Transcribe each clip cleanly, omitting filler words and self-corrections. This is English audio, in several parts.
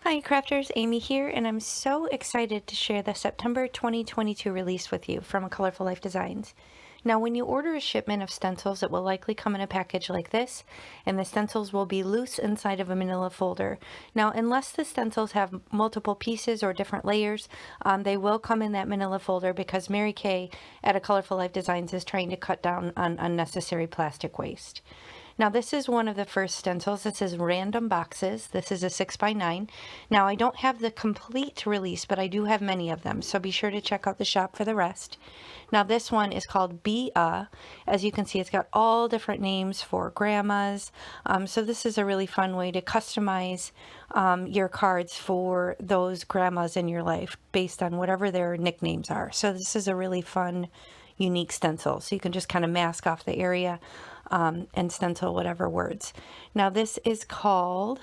Hi crafters, Amy here, and I'm so excited to share the September 2022 release with you from Colorful Life Designs. Now when you order a shipment of stencils, it will likely come in a package like this, and the stencils will be loose inside of a manila folder. Now unless the stencils have multiple pieces or different layers, they will come in that manila folder because Mary Kay at A Colorful Life Designs is trying to cut down on unnecessary plastic waste. Now this is one of the first stencils. This is Random Boxes. This is a 6x9. Now I don't have the complete release, but I do have many of them, so be sure to check out the shop for the rest. Now this one is called Be-A. As you can see, it's got all different names for grandmas. So this is a really fun way to customize your cards for those grandmas in your life based on whatever their nicknames are. So this is a really fun, unique stencil. So you can just kind of mask off the area and stencil whatever words. Now this is called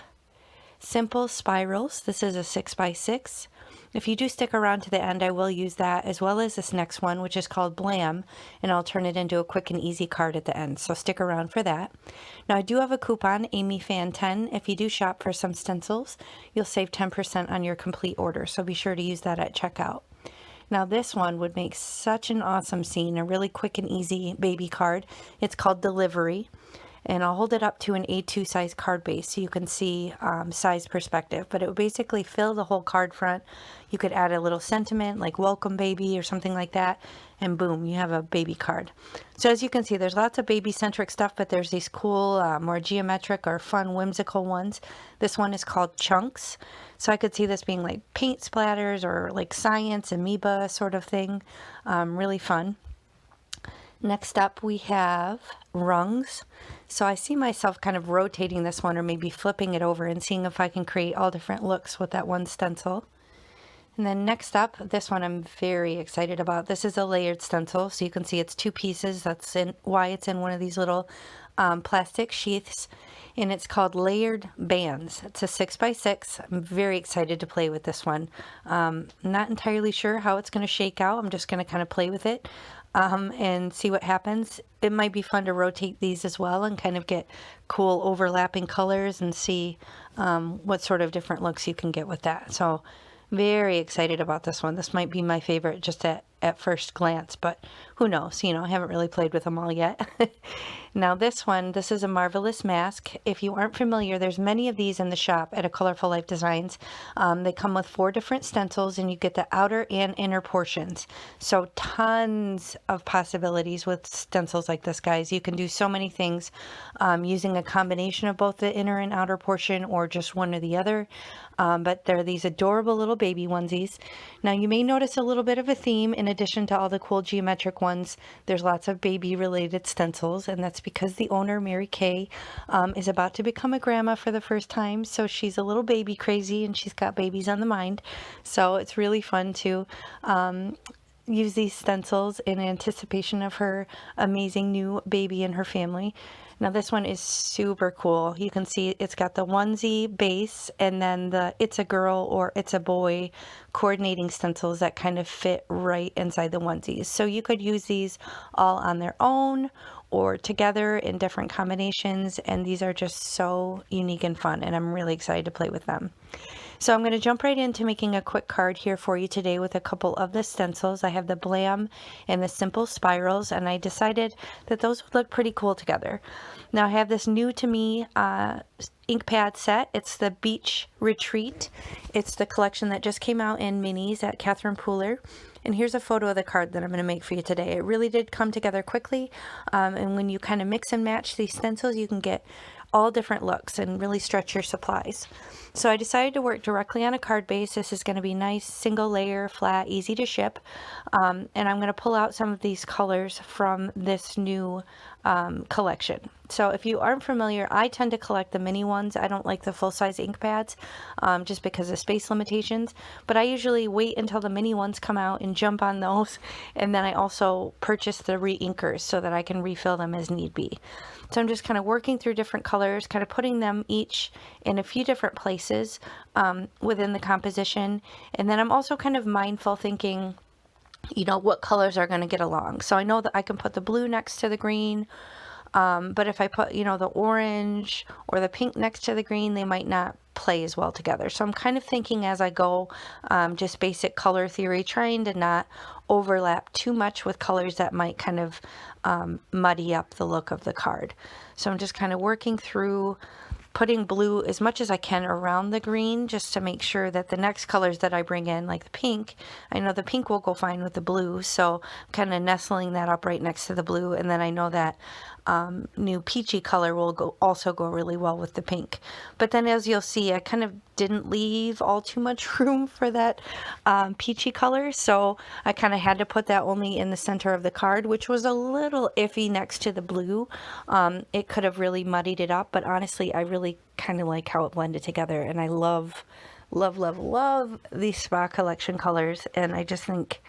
Simple Spirals. This is a 6x6. If you do stick around to the end, I will use that as well as this next one, which is called Blam, and I'll turn it into a quick and easy card at the end, so stick around for that. Now I do have a coupon, AmyFan10. If you do shop for some stencils, you'll save 10% on your complete order, so be sure to use that at checkout. Now this one would make such an awesome scene, a really quick and easy baby card. It's called Delivery, and I'll hold it up to an A2 size card base so you can see size perspective, but it would basically fill the whole card front. You could add a little sentiment like welcome baby or something like that, and boom, you have a baby card. So as you can see, there's lots of baby centric stuff, but there's these cool more geometric or fun whimsical ones. This one is called Chunks, so I could see this being like paint splatters or like science amoeba sort of thing. Really fun. Next up we have Rungs. So I see myself kind of rotating this one or maybe flipping it over and seeing if I can create all different looks with that one stencil. And then next up, this one I'm very excited about. This is a layered stencil, so you can see it's two pieces. That's why it's in one of these little plastic sheaths, and it's called Layered Bands. It's a 6x6. I'm very excited to play with this one. Not entirely sure how it's going to shake out. I'm just going to kind of play with it and see what happens. It might be fun to rotate these as well and kind of get cool overlapping colors and see what sort of different looks you can get with that. So very excited about this one. This might be my favorite just at first glance, but who knows? You know, I haven't really played with them all yet. Now this one, this is a Marvelous Mask. If you aren't familiar, there's many of these in the shop at A Colorful Life Designs. They come with 4 different stencils, and you get the outer and inner portions. So tons of possibilities with stencils like this, guys. You can do so many things using a combination of both the inner and outer portion or just one or the other. But they're these adorable little baby onesies. Now you may notice a little bit of a theme. In addition to all the cool geometric ones, there's lots of baby related stencils, and that's because the owner, Mary Kay, is about to become a grandma for the first time. So she's a little baby crazy and she's got babies on the mind. So it's really fun to use these stencils in anticipation of her amazing new baby and her family. Now this one is super cool. You can see it's got the onesie base and then the it's a girl or it's a boy coordinating stencils that kind of fit right inside the onesies. So you could use these all on their own or together in different combinations, and these are just so unique and fun, and I'm really excited to play with them. So I'm going to jump right into making a quick card here for you today with a couple of the stencils. I have the Blam and the Simple Spirals, and I decided that those would look pretty cool together. Now I have this new to me ink pad set. It's the Beach Retreat. It's the collection that just came out in minis at Catherine Pooler. And here's a photo of the card that I'm going to make for you today. It really did come together quickly. And when you kind of mix and match these stencils, you can get all different looks and really stretch your supplies. So I decided to work directly on a card base. This is going to be nice, single layer, flat, easy to ship. And I'm going to pull out some of these colors from this new collection. So if you aren't familiar, I tend to collect the mini ones. I don't like the full-size ink pads just because of space limitations, but I usually wait until the mini ones come out and jump on those, and then I also purchase the re-inkers so that I can refill them as need be. So I'm just kind of working through different colors, kind of putting them each in a few different places within the composition, and then I'm also kind of mindful thinking, you know, what colors are going to get along. So I know that I can put the blue next to the green, but if I put, you know, the orange or the pink next to the green, they might not play as well together. So I'm kind of thinking as I go, just basic color theory, trying to not overlap too much with colors that might kind of muddy up the look of the card. So I'm just kind of working through putting blue as much as I can around the green, just to make sure that the next colors that I bring in, like the pink, I know the pink will go fine with the blue, so I'm kind of nestling that up right next to the blue, and then I know that new peachy color will also go really well with the pink. But then as you'll see, I kind of didn't leave all too much room for that peachy color, so I kind of had to put that only in the center of the card, which was a little iffy next to the blue. It could have really muddied it up, but honestly I really kind of like how it blended together, and I love these Spa collection colors, and I just think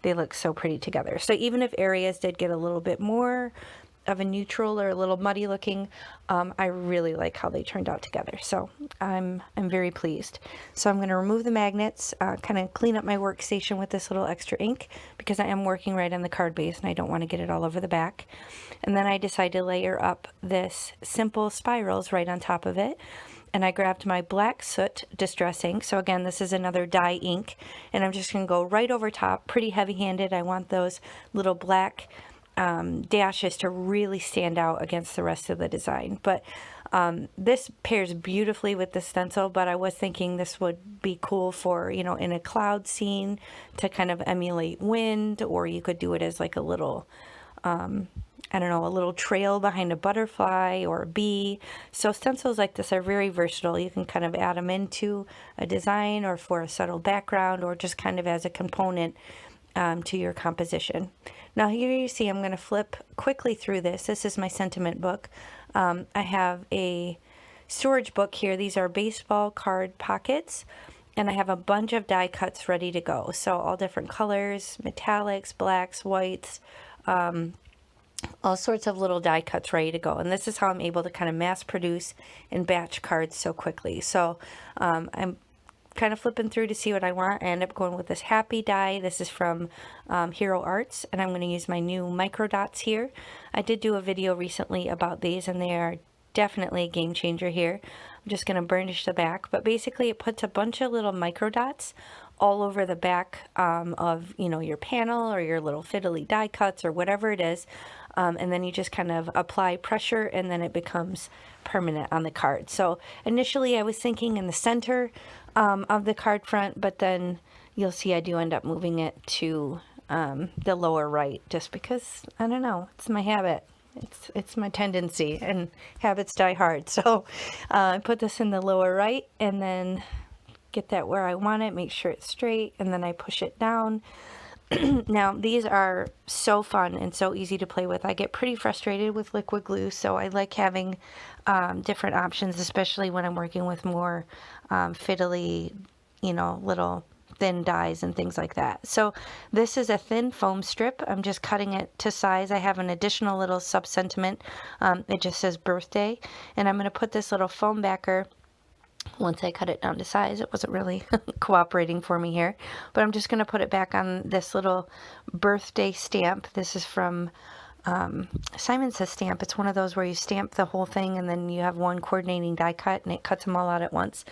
they look so pretty together. So even if areas did get a little bit more of a neutral or a little muddy looking, I really like how they turned out together. So I'm very pleased. So I'm going to remove the magnets, kind of clean up my workstation with this little extra ink, because I am working right on the card base and I don't want to get it all over the back. And then I decided to layer up this simple spirals right on top of it. And I grabbed my black soot distress ink. So again, this is another dye ink, and I'm just going to go right over top, pretty heavy-handed. I want those little black dashes to really stand out against the rest of the design. But this pairs beautifully with the stencil, but I was thinking this would be cool for, you know, in a cloud scene to kind of emulate wind, or you could do it as like a little I don't know, a little trail behind a butterfly or a bee. So stencils like this are very versatile. You can kind of add them into a design, or for a subtle background, or just kind of as a component to your composition. Now here you see I'm going to flip quickly through this. This is my sentiment book. I have a storage book here. These are baseball card pockets, and I have a bunch of die cuts ready to go. So all different colors, metallics, blacks, whites, all sorts of little die cuts ready to go. And this is how I'm able to kind of mass produce and batch cards so quickly. So I'm kind of flipping through to see what I want. I end up going with this happy die. This is from Hero Arts, and I'm going to use my new micro dots here. I did do a video recently about these, and they are definitely a game changer here. I'm just going to burnish the back, but basically it puts a bunch of little micro dots all over the back of, you know, your panel or your little fiddly die cuts or whatever it is, and then you just kind of apply pressure, and then it becomes permanent on the card. So initially I was thinking in the center of the card front, but then you'll see I do end up moving it to the lower right, just because, I don't know, it's my habit. It's my tendency, and habits die hard. So I put this in the lower right, and then get that where I want it, make sure it's straight, and then I push it down. Now these are so fun and so easy to play with. I get pretty frustrated with liquid glue, so I like having different options, especially when I'm working with more fiddly, you know, little thin dies and things like that. So this is a thin foam strip. I'm just cutting it to size. I have an additional little sub-sentiment. It just says birthday, and I'm going to put this little foam backer. Once I cut it down to size, it wasn't really cooperating for me here, but I'm just going to put it back on this little birthday stamp. This is from Simon Says Stamp. It's one of those where you stamp the whole thing, and then you have one coordinating die cut, and it cuts them all out at once.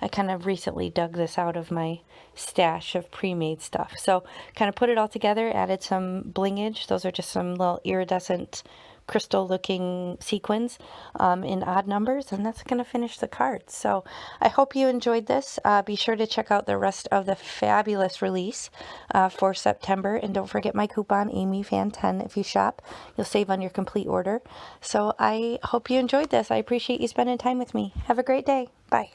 I kind of recently dug this out of my stash of pre-made stuff. So kind of put it all together, added some blingage. Those are just some little iridescent crystal looking sequins in odd numbers, and that's going to finish the card. So I hope you enjoyed this. Be sure to check out the rest of the fabulous release for September, and don't forget my coupon AmyFan10 if you shop. You'll save on your complete order. So I hope you enjoyed this. I appreciate you spending time with me. Have a great day. Bye.